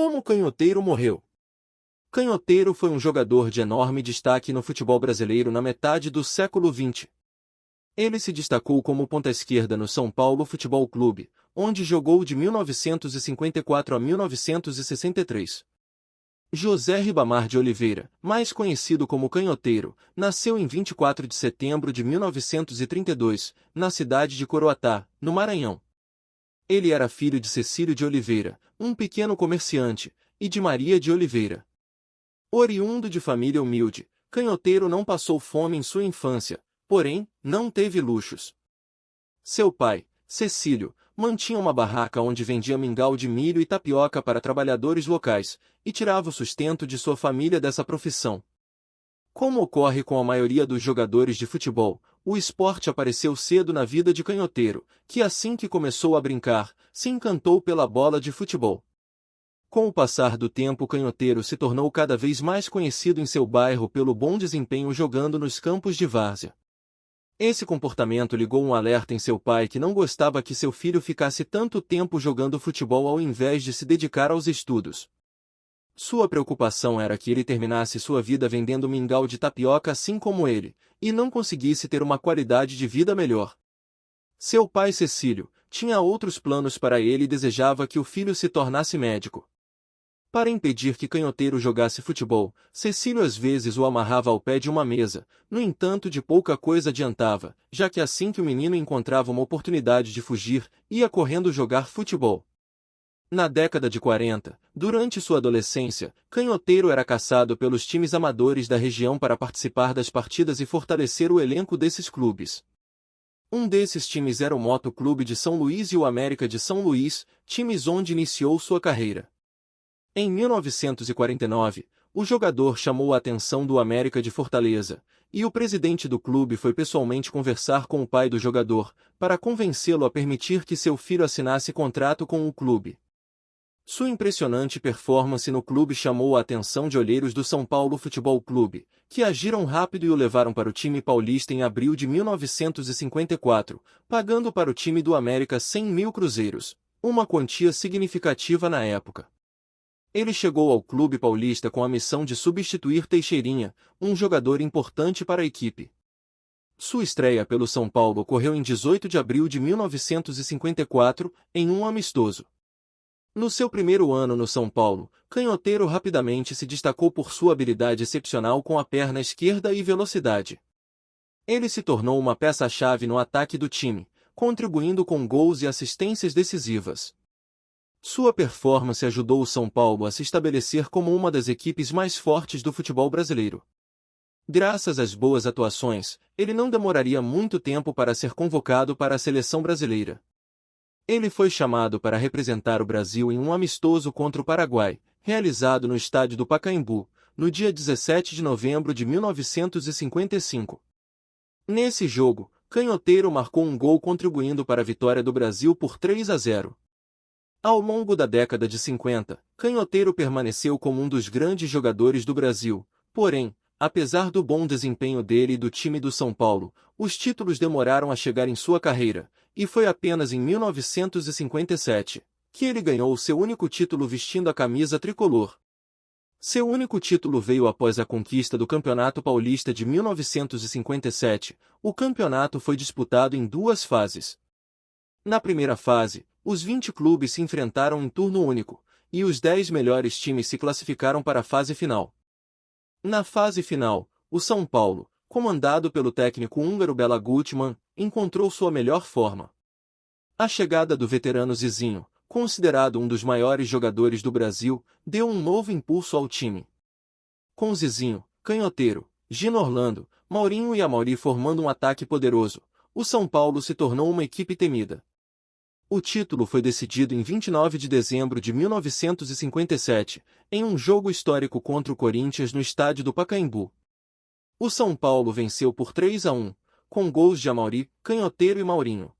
Como Canhoteiro morreu? Canhoteiro foi um jogador de enorme destaque no futebol brasileiro na metade do século XX. Ele se destacou como ponta-esquerda no São Paulo Futebol Clube, onde jogou de 1954 a 1963. José Ribamar de Oliveira, mais conhecido como Canhoteiro, nasceu em 24 de setembro de 1932, na cidade de Coroatá, no Maranhão. Ele era filho de Cecílio de Oliveira, um pequeno comerciante, e de Maria de Oliveira. Oriundo de família humilde, Canhoteiro não passou fome em sua infância, porém, não teve luxos. Seu pai, Cecílio, mantinha uma barraca onde vendia mingau de milho e tapioca para trabalhadores locais, e tirava o sustento de sua família dessa profissão. Como ocorre com a maioria dos jogadores de futebol, o esporte apareceu cedo na vida de Canhoteiro, que assim que começou a brincar, se encantou pela bola de futebol. Com o passar do tempo, Canhoteiro se tornou cada vez mais conhecido em seu bairro pelo bom desempenho jogando nos campos de várzea. Esse comportamento ligou um alerta em seu pai que não gostava que seu filho ficasse tanto tempo jogando futebol ao invés de se dedicar aos estudos. Sua preocupação era que ele terminasse sua vida vendendo mingau de tapioca assim como ele, e não conseguisse ter uma qualidade de vida melhor. Seu pai Cecílio tinha outros planos para ele e desejava que o filho se tornasse médico. Para impedir que Canhoteiro jogasse futebol, Cecílio às vezes o amarrava ao pé de uma mesa, no entanto de pouca coisa adiantava, já que assim que o menino encontrava uma oportunidade de fugir, ia correndo jogar futebol. Na década de 40, durante sua adolescência, Canhoteiro era caçado pelos times amadores da região para participar das partidas e fortalecer o elenco desses clubes. Um desses times era o Moto Clube de São Luís e o América de São Luís, times onde iniciou sua carreira. Em 1949, o jogador chamou a atenção do América de Fortaleza, e o presidente do clube foi pessoalmente conversar com o pai do jogador, para convencê-lo a permitir que seu filho assinasse contrato com o clube. Sua impressionante performance no clube chamou a atenção de olheiros do São Paulo Futebol Clube, que agiram rápido e o levaram para o time paulista em abril de 1954, pagando para o time do América 100 mil cruzeiros, uma quantia significativa na época. Ele chegou ao clube paulista com a missão de substituir Teixeirinha, um jogador importante para a equipe. Sua estreia pelo São Paulo ocorreu em 18 de abril de 1954, em um amistoso. No seu primeiro ano no São Paulo, Canhoteiro rapidamente se destacou por sua habilidade excepcional com a perna esquerda e velocidade. Ele se tornou uma peça-chave no ataque do time, contribuindo com gols e assistências decisivas. Sua performance ajudou o São Paulo a se estabelecer como uma das equipes mais fortes do futebol brasileiro. Graças às boas atuações, ele não demoraria muito tempo para ser convocado para a seleção brasileira. Ele foi chamado para representar o Brasil em um amistoso contra o Paraguai, realizado no estádio do Pacaembu, no dia 17 de novembro de 1955. Nesse jogo, Canhoteiro marcou um gol contribuindo para a vitória do Brasil por 3-0. Ao longo da década de 50, Canhoteiro permaneceu como um dos grandes jogadores do Brasil, porém, apesar do bom desempenho dele e do time do São Paulo, os títulos demoraram a chegar em sua carreira, e foi apenas em 1957 que ele ganhou seu único título vestindo a camisa tricolor. Seu único título veio após a conquista do Campeonato Paulista de 1957. O campeonato foi disputado em duas fases. Na primeira fase, os 20 clubes se enfrentaram em turno único, e os 10 melhores times se classificaram para a fase final. Na fase final, o São Paulo, comandado pelo técnico húngaro Bela Gutmann, encontrou sua melhor forma. A chegada do veterano Zizinho, considerado um dos maiores jogadores do Brasil, deu um novo impulso ao time. Com Zizinho, Canhoteiro, Gino Orlando, Maurinho e Amauri formando um ataque poderoso, o São Paulo se tornou uma equipe temida. O título foi decidido em 29 de dezembro de 1957, em um jogo histórico contra o Corinthians no estádio do Pacaembu. O São Paulo venceu por 3-1, com gols de Amauri, Canhoteiro e Maurinho.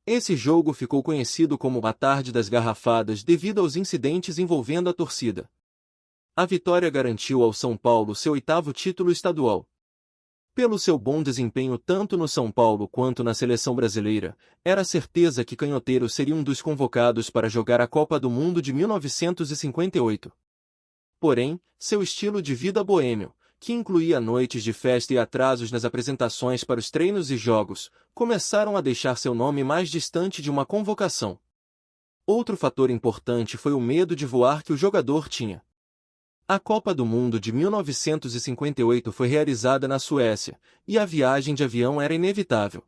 Esse jogo ficou conhecido como a Tarde das Garrafadas devido aos incidentes envolvendo a torcida. A vitória garantiu ao São Paulo seu 8º título estadual. Pelo seu bom desempenho tanto no São Paulo quanto na seleção brasileira, era certeza que Canhoteiro seria um dos convocados para jogar a Copa do Mundo de 1958. Porém, seu estilo de vida boêmio, que incluía noites de festa e atrasos nas apresentações para os treinos e jogos, começaram a deixar seu nome mais distante de uma convocação. Outro fator importante foi o medo de voar que o jogador tinha. A Copa do Mundo de 1958 foi realizada na Suécia, e a viagem de avião era inevitável.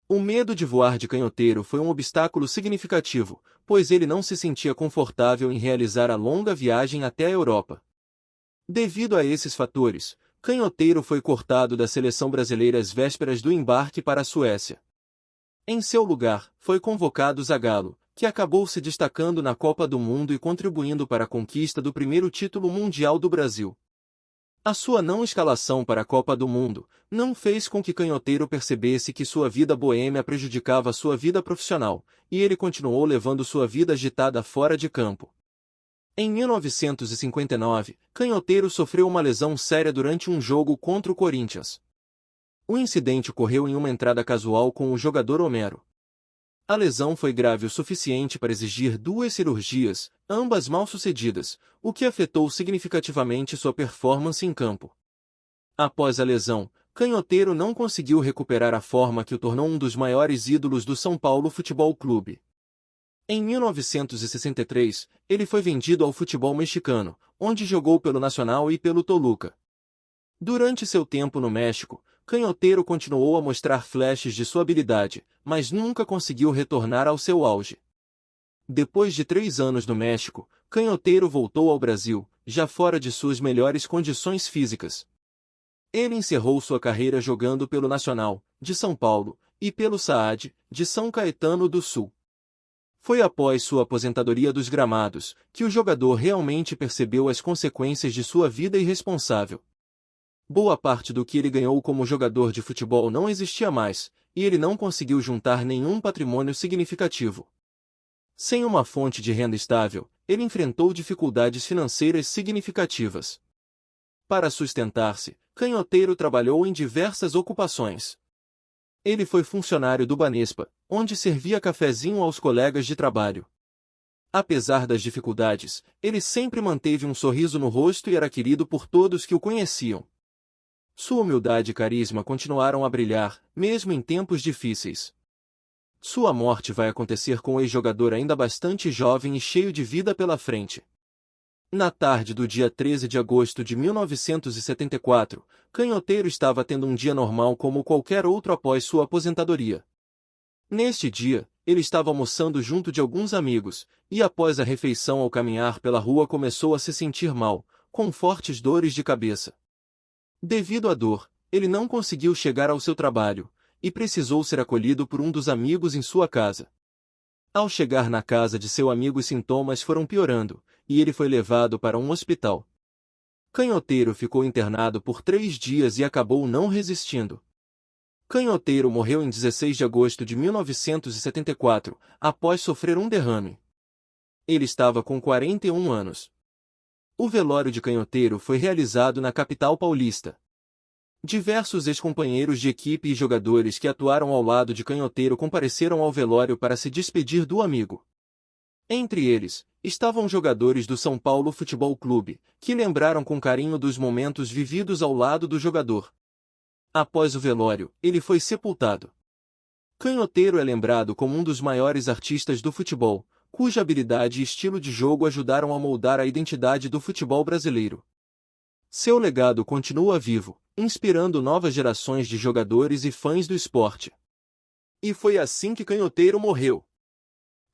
O medo de voar de Canhoteiro foi um obstáculo significativo, pois ele não se sentia confortável em realizar a longa viagem até a Europa. Devido a esses fatores, Canhoteiro foi cortado da seleção brasileira às vésperas do embarque para a Suécia. Em seu lugar, foi convocado Zagallo, que acabou se destacando na Copa do Mundo e contribuindo para a conquista do primeiro título mundial do Brasil. A sua não escalação para a Copa do Mundo não fez com que Canhoteiro percebesse que sua vida boêmia prejudicava sua vida profissional, e ele continuou levando sua vida agitada fora de campo. Em 1959, Canhoteiro sofreu uma lesão séria durante um jogo contra o Corinthians. O incidente ocorreu em uma entrada casual com o jogador Homero. A lesão foi grave o suficiente para exigir 2 cirurgias, ambas mal-sucedidas, o que afetou significativamente sua performance em campo. Após a lesão, Canhoteiro não conseguiu recuperar a forma que o tornou um dos maiores ídolos do São Paulo Futebol Clube. Em 1963, ele foi vendido ao futebol mexicano, onde jogou pelo Nacional e pelo Toluca. Durante seu tempo no México, Canhoteiro continuou a mostrar flashes de sua habilidade, mas nunca conseguiu retornar ao seu auge. Depois de 3 anos no México, Canhoteiro voltou ao Brasil, já fora de suas melhores condições físicas. Ele encerrou sua carreira jogando pelo Nacional, de São Paulo, e pelo SAAD, de São Caetano do Sul. Foi após sua aposentadoria dos gramados que o jogador realmente percebeu as consequências de sua vida irresponsável. Boa parte do que ele ganhou como jogador de futebol não existia mais, e ele não conseguiu juntar nenhum patrimônio significativo. Sem uma fonte de renda estável, ele enfrentou dificuldades financeiras significativas. Para sustentar-se, Canhoteiro trabalhou em diversas ocupações. Ele foi funcionário do Banespa, onde servia cafezinho aos colegas de trabalho. Apesar das dificuldades, ele sempre manteve um sorriso no rosto e era querido por todos que o conheciam. Sua humildade e carisma continuaram a brilhar, mesmo em tempos difíceis. Sua morte vai acontecer com o ex-jogador ainda bastante jovem e cheio de vida pela frente. Na tarde do dia 13 de agosto de 1974, Canhoteiro estava tendo um dia normal como qualquer outro após sua aposentadoria. Neste dia, ele estava almoçando junto de alguns amigos, e após a refeição ao caminhar pela rua começou a se sentir mal, com fortes dores de cabeça. Devido à dor, ele não conseguiu chegar ao seu trabalho, e precisou ser acolhido por um dos amigos em sua casa. Ao chegar na casa de seu amigo os sintomas foram piorando, e ele foi levado para um hospital. Canhoteiro ficou internado por 3 dias e acabou não resistindo. Canhoteiro morreu em 16 de agosto de 1974, após sofrer um derrame. Ele estava com 41 anos. O velório de Canhoteiro foi realizado na capital paulista. Diversos ex-companheiros de equipe e jogadores que atuaram ao lado de Canhoteiro compareceram ao velório para se despedir do amigo. Entre eles, estavam jogadores do São Paulo Futebol Clube, que lembraram com carinho dos momentos vividos ao lado do jogador. Após o velório, ele foi sepultado. Canhoteiro é lembrado como um dos maiores artistas do futebol, cuja habilidade e estilo de jogo ajudaram a moldar a identidade do futebol brasileiro. Seu legado continua vivo, inspirando novas gerações de jogadores e fãs do esporte. E foi assim que Canhoteiro morreu.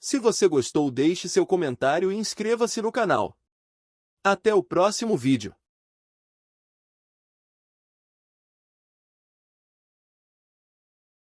Se você gostou, deixe seu comentário e inscreva-se no canal. Até o próximo vídeo.